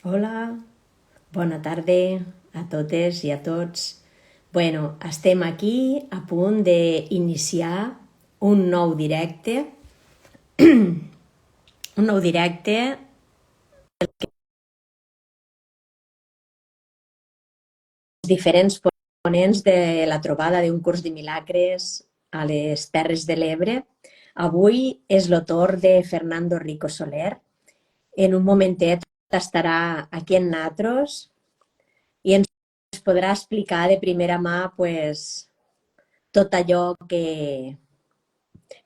Hola, bona tarda a totes i a tots. Bueno, estem aquí a punt d'iniciar un nou directe, un nou directe dels diferents ponents de la trobada d'un curs de milagres a les Terres de l'Ebre. Avui és el torn de Fernando Rico Soler. En un momentet estarà aquí en natros i ens podrà explicar de primera mà pues, tot allò que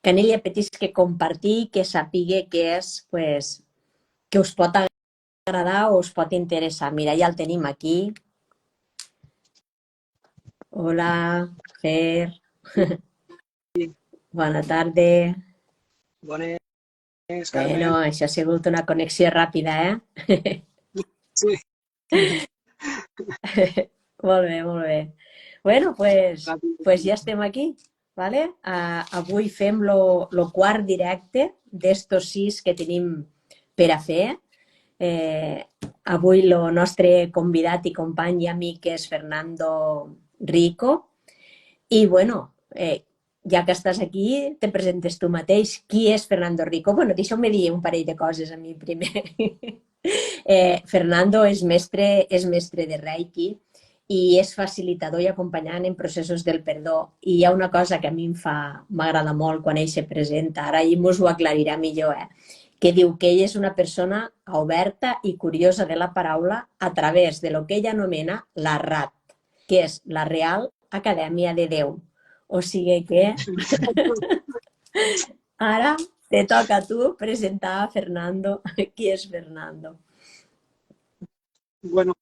en ella petís que compartir, que sapigue que és, pues, que us pot agradar o us pot interessar. Mira, ja el tenim aquí. Hola, Fer. Bona tarda. Bones, Bueno, Carmen. això ha sigut una connexió ràpida, eh? Sí, Molt bé, molt bé. Bueno, pues ja ràpid. estem aquí, ¿vale? Avui fem lo quart directe d'estos 6 que tenim per a fer. Eh, Avui el nostre convidat i company i amic és Fernando Rico. I bueno, ja que estàs aquí, te presentes tu mateix. Qui és Fernando Rico? Bueno, deixeu-me dir un parell de coses a mi primer. Fernando és mestre de Reiki i és facilitador i acompanyant en processos del perdó. I hi ha una cosa que a mi m'agrada molt quan ell se presenta, ara ell mos ho aclarirà millor, que diu que ell és una persona oberta i curiosa de la paraula a través de lo que ell anomena la RAT, que és la Real Acadèmia de Déu. O sigui que ara te toca a tu presentar a Fernando. Qui és Fernando? Bueno,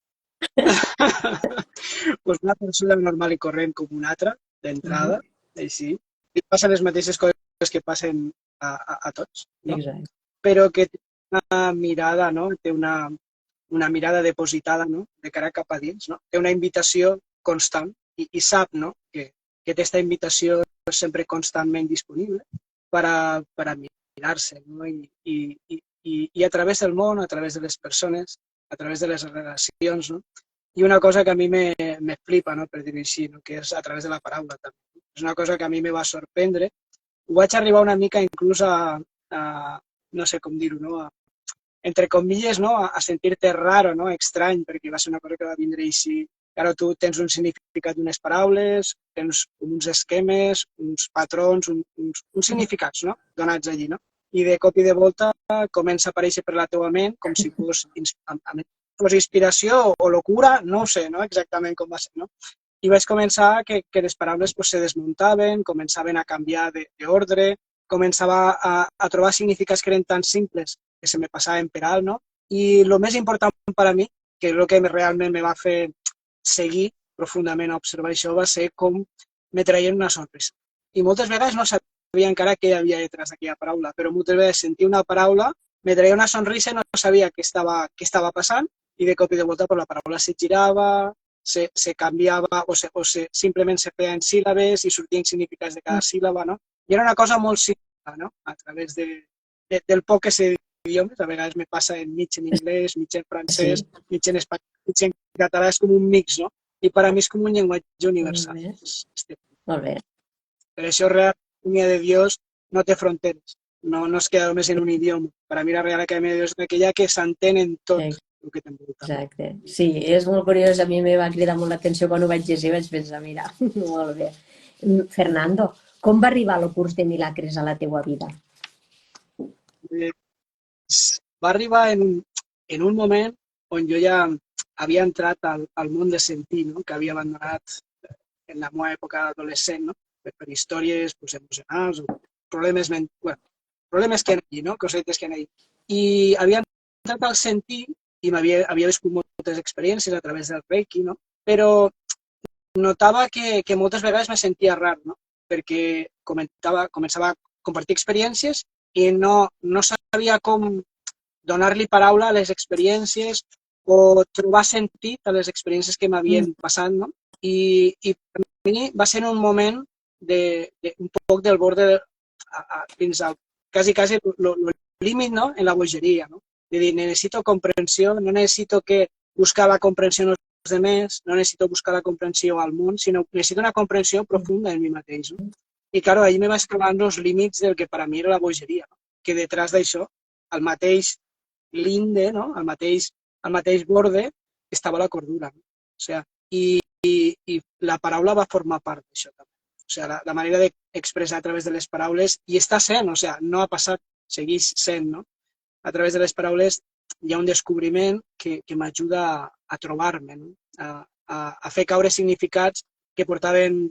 pues una persona normal i corrent com una altra, Uh -huh. d'entrada, així. I passen les mateixes coses que passen a tots, no? Exacte. Però que té una mirada, no? Té una mirada depositada, no? De cara cap a dins, no? Té una invitació constant i sap, no? Que té aquesta invitació sempre constantment disponible para mirar-se, no? I a través del món, a través de les persones, a través de les relacions, no? I una cosa que a mi me flipa, no? Per dir-ho així, no? Que és a través de la paraula, també. És una cosa que a mi me va sorprendre. Ho vaig arribar una mica inclús a no sé com dir-ho, no? Entre comilles, no? A sentir-te raro, no? Estrany, perquè va ser una cosa que va vindre així. Ara tu tens un significat d'unes paraules, tens uns esquemes, uns patrons, uns significats, no? Donats allí, no? I de cop i de volta comença a aparèixer per la teua ment com si fos inspiració o locura, no ho sé, no? Exactament com va ser, no? I vaig començar que les paraules pues, se desmuntaven, començaven a canviar d'ordre, començava a trobar significats que eren tan simples que se me passaven per alt, no? I el més important per a mi, que és el que realment me va fer seguir profundament a observar això, va ser com me traien una sorpresa. I moltes vegades no sabia encara què hi havia detrás d'aquella paraula, però moltes vegades sentia una paraula, me traia una sonrisa i no sabia què estava passant, i de cop i de volta pues, la paraula se girava, se canviava simplement se feien síl·labes i sortien significats de cada síl·laba, no? I era una cosa molt simple, no? A través del poc que sé d'idiomes, a vegades me passa mig en anglès, mig en francès, Sí, mig en espanyol, mig en català, és com un mix, no? I per a mi és com un llenguatge molt universal. bé. Molt bé. Per això la Acadèmia de Dios no té fronteres, no es queda només en un idioma. Per a mi la Real Acadèmia de Dios és aquella que s'entén en tot el que t'envolta. Exacte. Sí, és molt curiós. A mi me va cridar molt l'atenció quan ho vaig llegir. Vaig pensar, mira, molt bé. Fernando, com va arribar el curs de milagres a la teua vida? Eh, Va arribar en un moment on jo ja havia entrat al món de sentir, no? Que havia abandonat en la meva època adolescent, no? Per històries pues, emocionals o problemes, bueno, problemes que hi ha allí, no? Cosetes que hi ha allí. I havia entrat al sentir i havia viscut moltes experiències a través del Reiki, no? Però notava que moltes vegades me sentia rar, no? Perquè començava a compartir experiències i no sabia com donar-li paraula a les experiències o trobar sentit a les experiències que m'havien passat, no? I per mi va ser un moment un poc del bord fins al quasi el límit, no? En la bogeria, no? de dir, necessito comprensió, no necessito que buscar la comprensió en els altres, no necessito buscar la comprensió al món, sinó necessito una comprensió profunda en mi mateix. No? I, clar, ahir me vaig trobar els límits del que per a mi era la bogeria, no? Que detrás d'això, al mateix linde, no? al mateix borde, estava la cordura. No? O sea, i la paraula va formar part d'això també. O sea, la manera d'expressar a través de les paraules, i està sent, o sea, no ha passat, segueix sent, no? A través de les paraules hi ha un descobriment que m'ajuda a trobar-me, no? A fer caure significats que portaven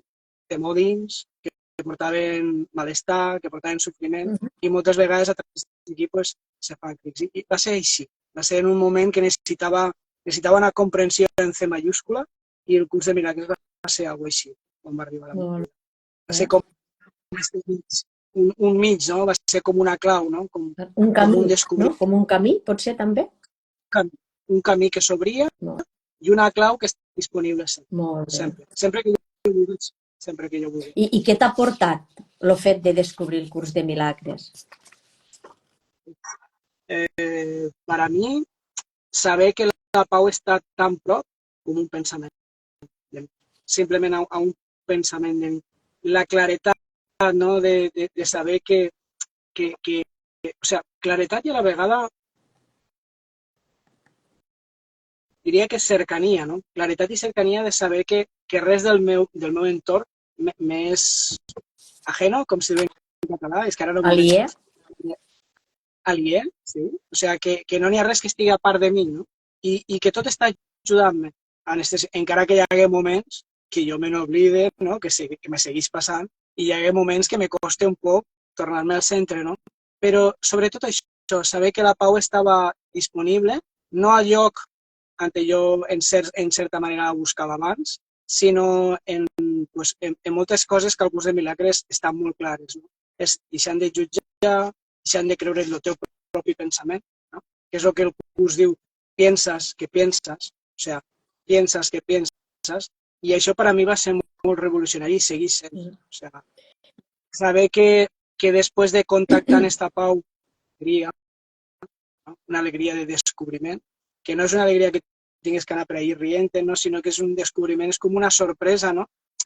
temor dins, que portaven malestar, que portaven sofriment, i moltes vegades a través d'aquí pues, se fa clics. I va ser així. Va ser en un moment que necessitava una comprensió en C mayúscula i el curs de milagres va ser alguna cosa així, quan va arribar a la meva vida. Va ser com un mig, no? Va ser com una clau, no? Com un camí, un descobriment. No? Com un camí, pot ser també? Un camí que s'obria i una clau que està disponible sempre. Molt bé. Sempre. Sempre que jo vulgui. Sempre que jo vulgui. I què t'ha portat el fet de descobrir el curs de milagres? Per a mi, saber que la pau està tan prop com un pensament. Simplement a un pensament de mi. La claretat, no? de saber que o sea, claretat i a la vegada diria que cercania, no? Claretat i cercania de saber que res del meu entorn m'és ajeno, com si diu en català, és que ara no... Aliè? Aliè, sí. O sigui, que no n'hi ha res que estigui a part de mi, no? I que tot està ajudant-me, encara que hi hagi moments que jo me n'oblide, no? Que me seguís passant, i hi hagi moments que me costa un poc tornar-me al centre, no? Però sobretot això, saber que la pau estava disponible, no al lloc on jo en certa manera la buscava abans, sinó en moltes coses que el curs de milagres estan molt clares. No? És deixant de jutjar, deixant de creure en el teu propi pensament, no? Que és el que el curs diu, piensas que piensas, o sea, piensas que piensas, i això per a mi va ser molt revolucionari i segueix sent. O sea, saber que després de contactar amb esta pau, una alegria de descobriment, que no és una alegria que tinguis que anar per ahir rient, no? Sinó que és un descobriment, és com una sorpresa, no?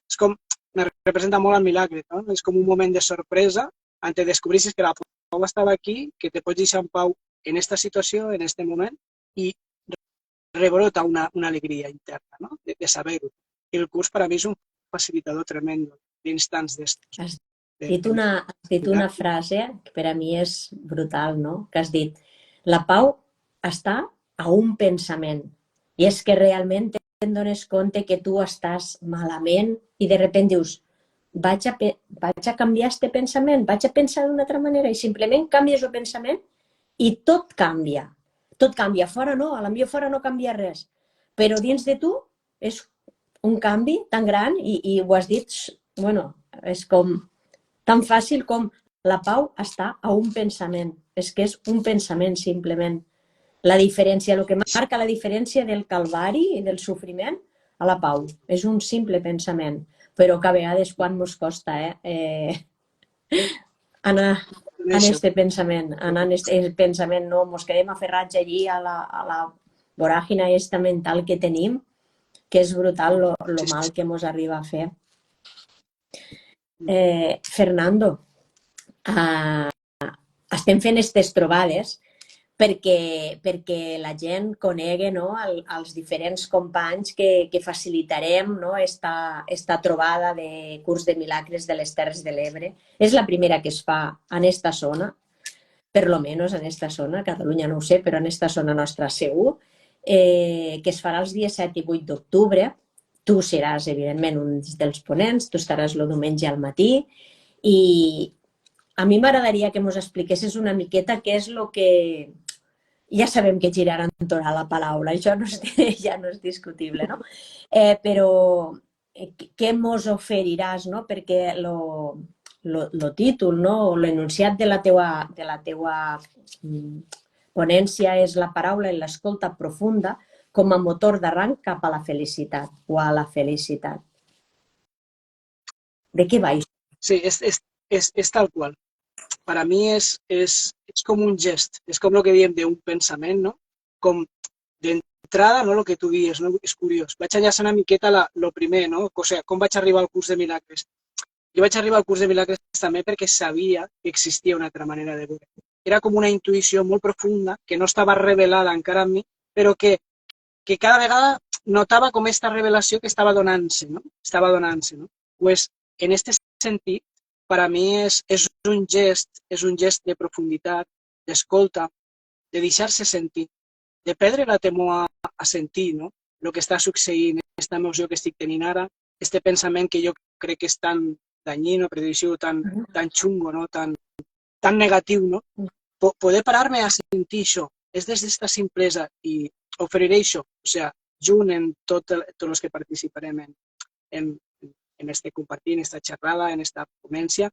És com, me representa molt el milagre, no? És com un moment de sorpresa, on te descobrissis que la pau estava aquí, que te pots deixar en pau en esta situació, en este moment, i rebrota una alegria interna, no? De saber-ho. I el curs per a mi és un facilitador tremendo d'instants d'estos. Has dit una frase que per a mi és brutal, no? Que has dit, la pau està a un pensament. I és que realment te'n dones compte que tu estàs malament i de sobte dius, vaig a canviar este pensament, vaig a pensar d'una altra manera i simplement canvies el pensament i tot canvia. Tot canvia. Fora no, a la millor fora no canvia res. Però dins de tu és un canvi tan gran i ho has dit, bueno, és com tan fàcil com la pau està a un pensament. És que és un pensament simplement. La diferència, el que marca la diferència del calvari i del sofriment a la pau. És un simple pensament, però que a vegades quan ens costa anar en aquest pensament. Anar en aquest pensament, no, ens quedem aferrats allí a la voràgina aquesta mental que tenim, que és brutal lo mal que ens arriba a fer. Fernando, estem fent aquestes trobades perquè la gent conegui els diferents companys que facilitarem esta trobada de curs de milagres de les Terres de l'Ebre. És la primera que es fa en esta zona, per lo menos en esta zona, Catalunya no ho sé, però en esta zona nostra segur, que es farà els dies 7 i 8 d'octubre. Tu seràs, evidentment, un dels ponents, tu estaràs el diumenge al matí i a mi m'agradaria que ens expliquessis una miqueta què és el que... Ja sabem que girarà entorn a la paraula, això ja no és discutible, no? Però què ens oferiràs, no? Perquè el títol, no? L'enunciat de la teua ponència és la paraula i l'escolta profunda com a motor d'arranc cap a la felicitat o a la felicitat. De què va això? Sí, és tal qual. per a mi és com un gest, és com el que diem d'un pensament, no? Com d'entrada, no? El que tu dius, no? És curiós. Vaig enllaçar una miqueta el primer, no? O sigui, com vaig arribar al curs de milagres. Jo vaig arribar al curs de milagres també perquè sabia que existia una altra manera de veure. Era com una intuïció molt profunda, que no estava revelada encara en mi, però que cada vegada notava com aquesta revelació que estava donant-se, no? Estava donant-se, no? Pues, en aquest sentit, per a mi és un gest de profunditat, d'escolta, de deixar-se sentir, de perdre la temor a sentir, no? El que està succeint, aquesta emoció que estic tenint ara, aquest pensament que jo crec que és tan dañino, prediciu, tan xungo, no? Tan negatiu, no? Poder parar-me a sentir això, és des d'esta simplesa i oferiré això, o sigui, junt amb tots els que participarem en este compartir, en esta xerrada, en esta ponència,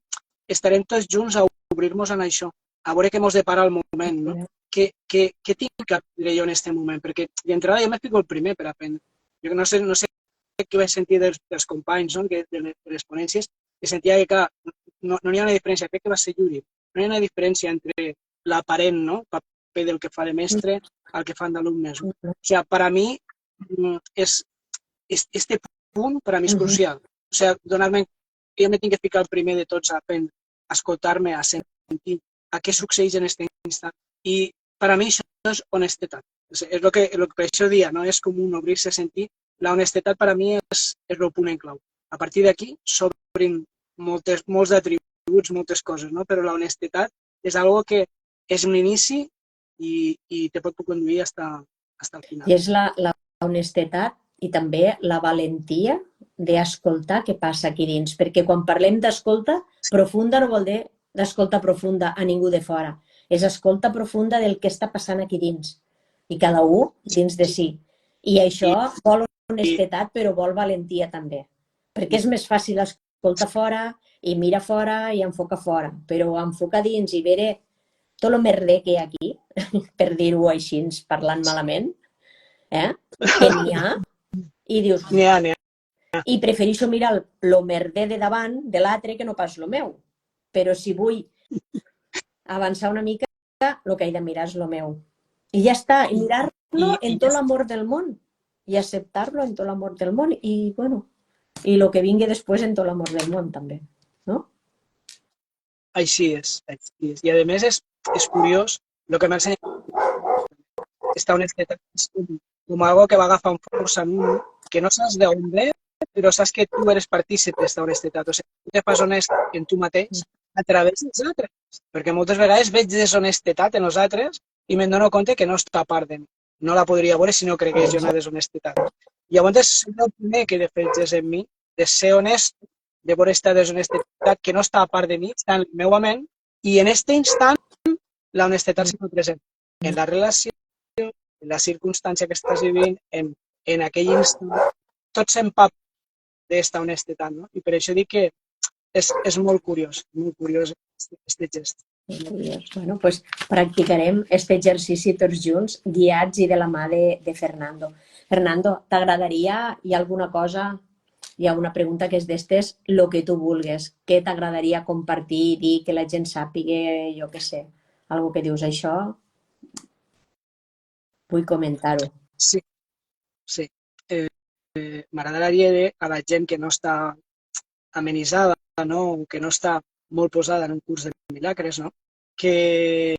estarem tots junts a obrir-nos en això, a veure què ens depara el moment, no? Què tinc que aprendre jo en aquest moment? Perquè d'entrada jo m'explico el primer per aprendre. Jo no sé què vaig sentir dels companys, no? De les ponències, que sentia que, clar, no hi ha una diferència, crec que va ser Yuri, no hi ha una diferència entre l'aparent, no? Paper del que fa de mestre al que fan d'alumnes. O sigui, per a mi, este punt per a mi és crucial. O sigui, donar-me, jo me tinc que ficar el primer de tots a aprendre, a escoltar-me, a sentir, a què succeeix en aquest instant. I per a mi això és honestetat. És el que per això dia, no? És com un obrir-se a sentir. La honestetat per a mi és el punt en clau. A partir d'aquí s'obrin molts atributs, moltes coses, no? Però la honestetat és algo que és un inici i te pot conduir fins al final. I és la honestetat i també la valentia d'escoltar què passa aquí dins, perquè quan parlem d'escolta profunda no vol dir d'escolta profunda a ningú de fora, és escolta profunda del que està passant aquí dins, i cada un dins de si. I això vol honestetat, però vol valentia també, perquè és més fàcil escoltar fora i mira fora i enfoca fora, però enfocar dins i veure tot el merder que hi ha aquí, per dir-ho així, parlant malament, que n'hi ha, i dius, i prefereixo mirar el merder de davant de l'altre que no pas el meu. Però si vull avançar una mica, el que he de mirar és el meu. I ja està, i mirar-lo en tot l'amor del món, i acceptar-lo en tot l'amor del món, i bueno, i el que vingui després en tot l'amor del món també, no? Així és. I a més és curiós, el que m'ha ensenyat aquesta honestetat és com algo que va agafar força en un, que no saps d'on ve, però saps que tu eres partícip d'aquesta honestetat. O sigui, tu te fas honest en tu mateix a través dels altres. Perquè moltes vegades veig deshonestetat en els altres i me'n dono compte que no està a part de mi. No la podria veure si no cregués jo una deshonestetat. Llavors, és el primer que defenses en mi, de ser honest, de veure aquesta deshonestetat que no està a part de mi, està en la meva ment, i en aquest instant la honestetat s'hi fa present. En la relació, en la circumstància que estàs vivint, en aquell instant, tot s'empapa d'aquesta honestetat, no? I per això dic que és molt curiós aquest gest. Bueno, doncs practicarem aquest exercici tots junts, guiats i de la mà de Fernando. Fernando, t'agradaria, hi ha alguna cosa, hi ha una pregunta que és d'estes, el que tu vulguis, què t'agradaria compartir, dir, que la gent sàpiga, jo què sé, algo que dius això, vull comentar-ho. Sí. M'agradaria dir a la gent que no està amenitzada, no? Que no està molt posada en un curs de milagres, no? Que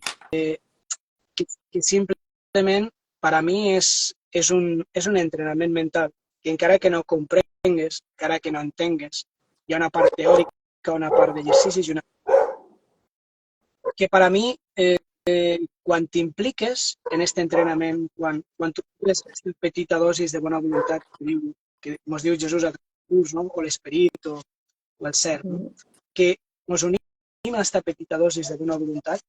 simplement per a mi és un entrenament mental que encara que no comprengues, encara que no entengues, hi ha una part teòrica, una part d'exercicis, que per a mi quan t'impliques en aquest entrenament, quan tu tens aquesta petita dosis de bona voluntat que ens diu Jesús a curs, no? O l'esperit o el cert, no? Que ens unim a aquesta petita dosis de bona voluntat,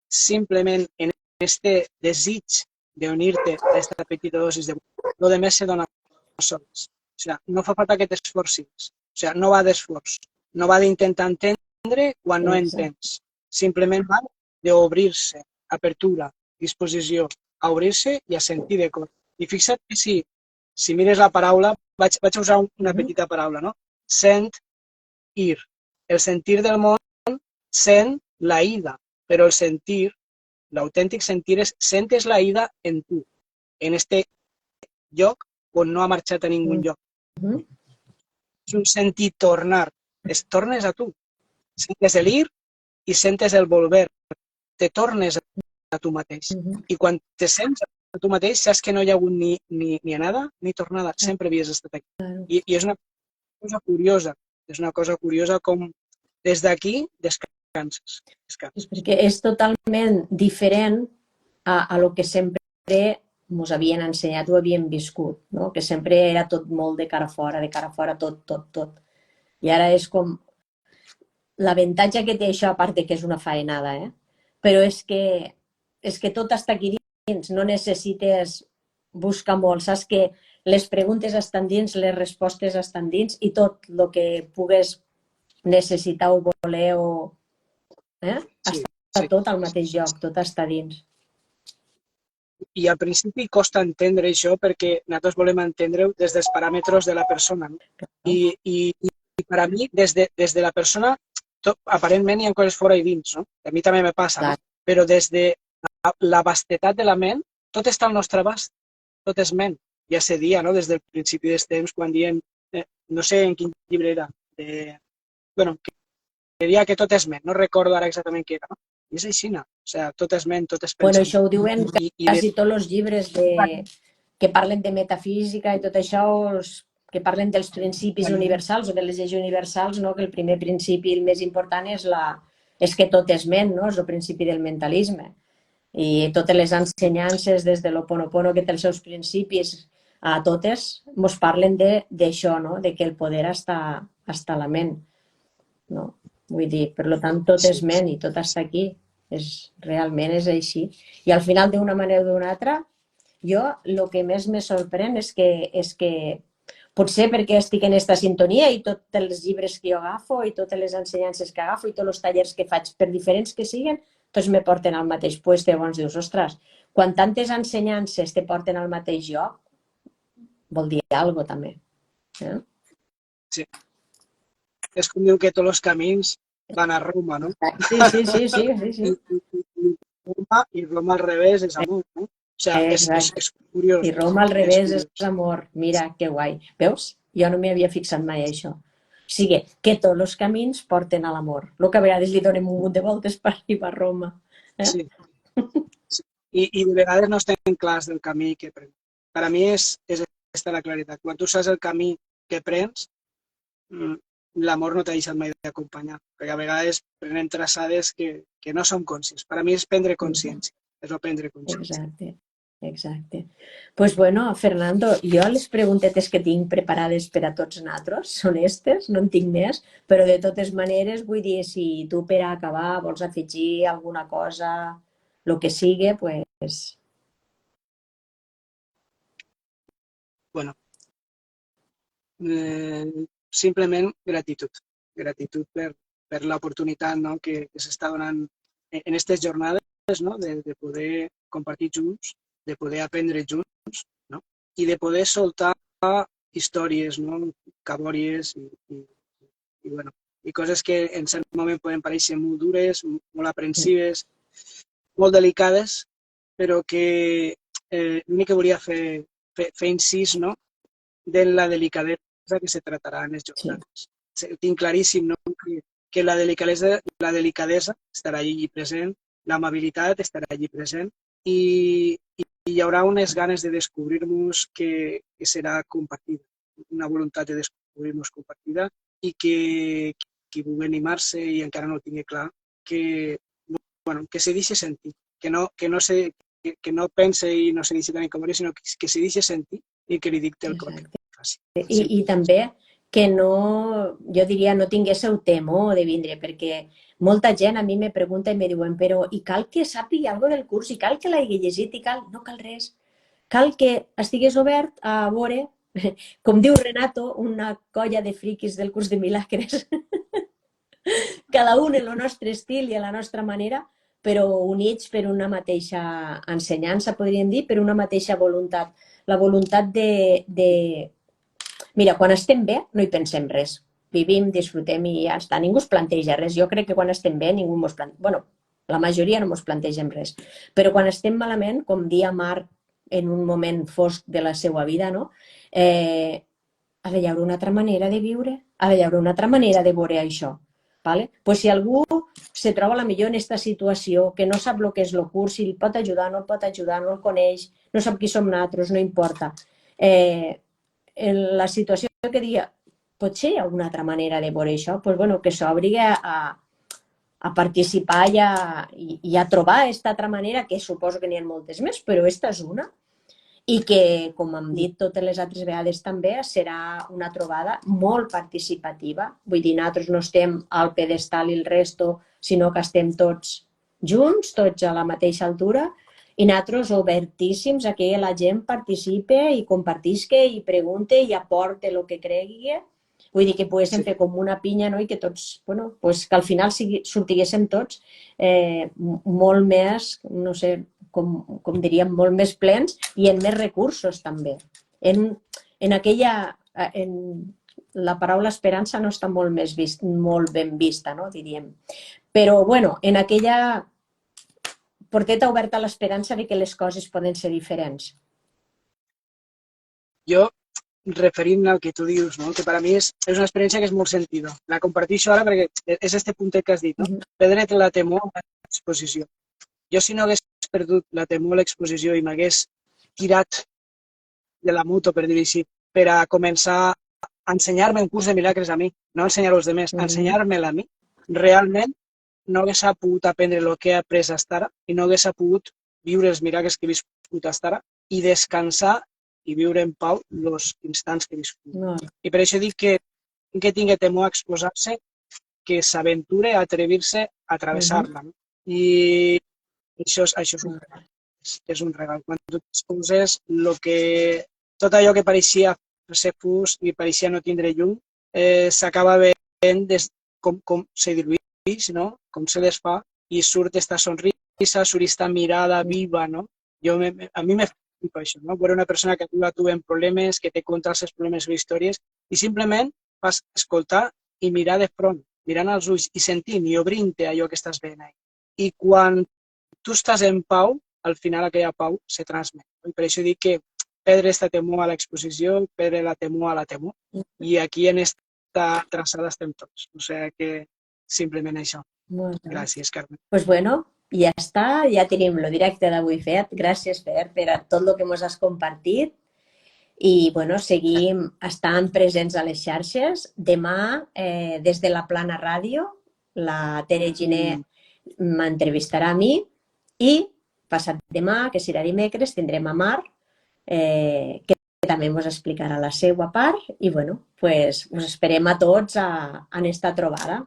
simplement en aquest desig d'unir-te a aquesta petita dosis de bona voluntat, lo de més se dona sols. O sigui, no fa falta que t'esforcis. O sigui, no va d'esforç, no va d'intentar entendre quan no entens. Simplement va d'obrir-se, apertura, disposició, a obrir-se i a sentir de cor. I fixa't que si mires la paraula, vaig usar una petita paraula, no? Sent, ir. El sentir del món sent la ida Pero el sentir, l'autèntic sentir és sentes la ida en tu, en este lloc on no ha marxat a ningun lloc. És un sentir tornar, tornes a tu. Sentes l'ir i sentes el volver, te tornes a tu mateix. I quan te sents a tu mateix, saps que no hi ha hagut ni anada ni tornada, sempre havies estat aquí. I és una cosa curiosa com des d'aquí descanses. Perquè és totalment diferent a lo que sempre ens havien ensenyat o havíem viscut, no? Que sempre era tot molt de cara fora, tot. I ara és com... L'avantatge que té això, a part de que és una faenada, però és que tot està aquí dins, no necessites buscar molt, saps que les preguntes estan dins, les respostes estan dins i tot el que pugues necessitar o voler està tot al mateix lloc, tot està dins. I al principi costa entendre això perquè nosaltres volem entendre-ho des dels paràmetres de la persona. No? I per a mi, des de la persona, aparentment hi ha coses fora i dins. No? A mi també me passa, no? Però des de la vastetat de la ment, tot està al nostre abast, tot és ment. Ja se dia, no? Des del principi dels temps, quan diem, no sé en quin llibre era, que dia que tot és ment, no recordo ara exactament què era, no? I és així, no? O sigui, tot és ment, tot és pensament. Bueno, això ho diuen quasi tots els llibres que parlen de metafísica i tot això, que parlen dels principis universals o de les lleis universals, no? Que el primer principi, el més important, és que tot és ment, no? És el principi del mentalisme. I totes les ensenyances des de l'Ho'oponopono, que té els seus principis, a totes ens parlen d'això, no? De que el poder està a la ment. No? Vull dir, per tant, tot és ment i tot està aquí. Realment és així. I al final, d'una manera o d'una altra, jo el que més me sorprèn és que potser perquè estic en aquesta sintonia i tots els llibres que jo agafo i totes les ensenyances que agafo i tots els tallers que faig, per diferents que siguen, tots me porten al mateix lloc. Llavors dius, ostres, quan tantes ensenyances te porten al mateix lloc, vol dir alguna cosa també. Sí. És com diu que tots els camins van a Roma, no? Sí. I Roma al revés és amor, no? O sigui, és curiós. I Roma al revés és amor. Mira, que guai. Veus? Jo no m'hi havia fixat mai, això. O sigui, que tots els camins porten a l'amor. El que a vegades li donem un munt de voltes per arribar a Roma. Sí. I de vegades no estem clars del camí que prenem. Per a mi és aquesta la claritat. Quan tu saps el camí que prens, l'amor no t'ha deixat mai d'acompanyar, perquè a vegades prenem traçades que no som conscients. Per a mi és prendre consciència, és el prendre consciència. Exacte. Doncs bueno, Fernando, jo les preguntetes que tinc preparades per a tots nosaltres són aquestes, no en tinc més, però de totes maneres, vull dir, si tu per a acabar vols afegir alguna cosa, el que sigui, doncs... Bueno, simplement gratitud. Gratitud per l'oportunitat, no? Que s'està donant en aquestes jornades, no? De poder compartir junts, de poder aprendre junts, no? I de poder soltar històries, no? Cabòries i coses que en cert moment poden parèixer molt dures, molt aprensives, molt delicades, però que l'únic que volia fer incís, no? De la delicadesa que se tratarà en les jornades. Tinc claríssim, no? Que la delicadesa estarà allí present, l'amabilitat estarà allí present i hi haurà unes ganes de descobrir-nos que serà compartida, una voluntat de descobrir-nos compartida i que qui vulgui animar-se i encara no ho tingui clar, que se deixi sentir, que no pense i no se deixi tan incòmode, sinó que se deixi sentir i que li dicti el cor. I també que no, jo diria, no tinguéssiu temor de vindre, perquè molta gent a mi me pregunta i me diuen però i cal que sàpiga alguna del curs, i cal que l'hagi llegit, i no cal res. Cal que estigués obert a veure, com diu Renato, una colla de friquis del curs de milagres, cada un en el nostre estil i a la nostra manera, però units per una mateixa ensenyança, podríem dir, per una mateixa voluntat. La voluntat de... Mira, quan estem bé no hi pensem res. Vivim, disfrutem i ja està. Ningú es planteja res. Jo crec que quan estem bé ningú ens planteja... Bueno, La majoria no ens plantegem res. Però quan estem malament, com dia Marc en un moment fosc de la seva vida, no? Ha de haver una altra manera de viure, ha de haver una altra manera de veure això. Vale? Pues si algú se troba a la millor en aquesta situació, que no sap el que és el curs, si el pot ajudar, no el pot ajudar, no el coneix, no sap qui som nosaltres, no importa. En la situació que diga, potser hi ha una altra manera de veure això, pues, bueno, que s'obri a participar i a trobar aquesta altra manera, que suposo que n'hi ha moltes més, però aquesta és una. I que, com hem dit totes les altres vegades també, serà una trobada molt participativa. Vull dir, nosaltres no estem al pedestal i el resto, sinó que estem tots junts, tots a la mateixa altura, i nosaltres obertíssims a que la gent participe i compartisca i pregunte i aporte el que cregui. Vull dir que poguéssim fer com una pinya, no? I que tots, bueno, pues que al final sortiguéssim tots molt més, no sé, com diríem, molt més plens i en més recursos també. La paraula esperança no està molt ben vista, no? Diríem. Però, bueno, en aquella porteta oberta a l'esperança de que les coses poden ser diferents. Jo, referint-me al que tu dius, no? Que per a mi és una experiència que és molt sentida. La comparteixo ara perquè és este puntet que has dit, no? Perdre't la temor a l'exposició. Jo, si no hagués perdut la temor a l'exposició i m'hagués tirat de la moto, per dir-ho així, per a començar a ensenyar-me un curs de milagres a mi, no ensenyar-ho als altres, ensenyar-me'l a mi, realment no hagués pogut aprendre el que he après fins ara i no hagués pogut viure els miracles que he viscut fins ara i descansar i viure en pau els instants que he viscut. No. I per això dic que tingui temor a exposar-se, que s'aventure a atrevir-se a travessar-la. No? I això és un regal. Quan tu t'exposes, tot allò que pareixia ser fus i pareixia no tindre llum, s'acaba veient com se diluïx, no? Com se desfà, i surt aquesta sonrisa, surt aquesta mirada viva, no? A mi me flipa això, no? Veure una persona que arriba a tu en problemes, que te conta els seus problemes o històries, i simplement vas escoltar i mirar de front, mirant als ulls i sentint i obrint-te allò que estàs veient. I quan tu estàs en pau, al final aquella pau se transmet. I per això dic que perdre aquesta temor a l'exposició, perdre la temor a la temor. I aquí en esta traçada estem tots. O sigui que simplement això. Gràcies, Carme. Doncs bueno, ja està, ja tenim el directe d'avui fet. Gràcies, Fer, per a tot el que ens has compartit. I bueno, seguim estant presents a les xarxes. Demà, des de la Plana Ràdio, la Tere Giner m'entrevistarà a mi i passat demà, que serà dimecres, tindrem a Mar, que també ens explicarà la seva part i bueno, pues, us esperem a tots en esta trobada.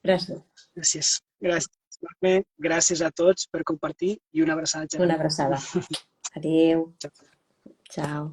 Gràcies. Gràcies. Gràcies a tots per compartir i una abraçada. Una abraçada. Adéu. Ciao.